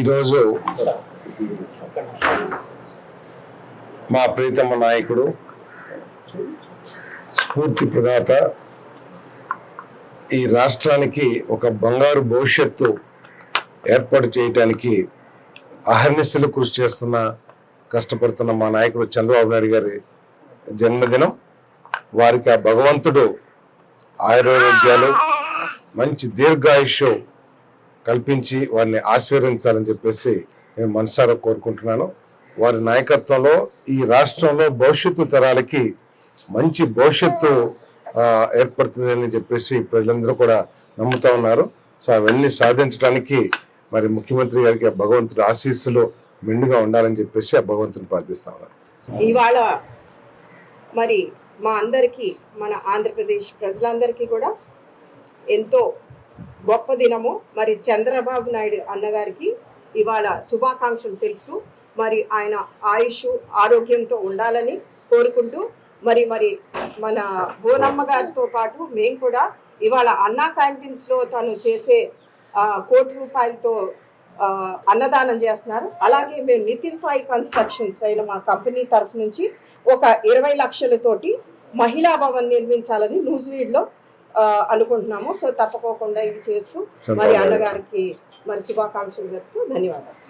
ఈరోజు మా ప్రీతమ నాయకుడు, స్ఫూర్తి ప్రదాత, ఈ రాష్ట్రానికి ఒక బంగారు భవిష్యత్తు ఏర్పాటు చేయడానికి అహర్నిశలు కృషి చేస్తున్న, కష్టపడుతున్న మా నాయకుడు చంద్రబాబు నాయుడు గారి జన్మదినం. వారికి ఆ భగవంతుడు ఆయురారోగ్యాలు, మంచి దీర్ఘాయుష్షు కల్పించి వారిని ఆశీర్వదించాలని చెప్పేసి నేను మనసారా కోరుకుంటున్నాను. వారి నాయకత్వంలో ఈ రాష్ట్రంలో భవిష్యత్తు తరాలకి మంచి భవిష్యత్తు ఏర్పడుతుందని చెప్పేసి ప్రజలందరూ కూడా నమ్ముతా ఉన్నారు. సో అవన్నీ సాధించడానికి మరి ముఖ్యమంత్రి గారికి ఆ భగవంతుడి ఆశీస్సులు మెండుగా ఉండాలని చెప్పేసి ఆ భగవంతుని ప్రార్థిస్తా ఉన్నాను. ఇవాళ మరి మా అందరికీ, మన ఆంధ్రప్రదేశ్ ప్రజలందరికీ కూడా ఎంతో గొప్ప దినము. మరి చంద్రబాబు నాయుడు అన్నగారికి ఇవాళ శుభాకాంక్షలు తెలుపుతూ, మరి ఆయన ఆయుష్ ఆరోగ్యంతో ఉండాలని కోరుకుంటూ, మరి మన బోనమ్మ గారితో పాటు మేము కూడా ఇవాళ అన్నా క్యాంటీన్స్లో తను చేసే 1 కోటి రూపాయలతో అన్నదానం చేస్తున్నారు. అలాగే మేము నితిన్ సాయి కన్స్ట్రక్షన్స్ అయిన మా కంపెనీ తరఫు నుంచి ఒక 20 లక్షలతోటి మహిళా భవన్ నిర్మించాలని నూజివీడ్లో అనుకుంటున్నాము. సో తప్పకోకుండా ఇవి చేస్తూ మరి అన్నగారికి మరి శుభాకాంక్షలు చెప్తూ ధన్యవాదాలు.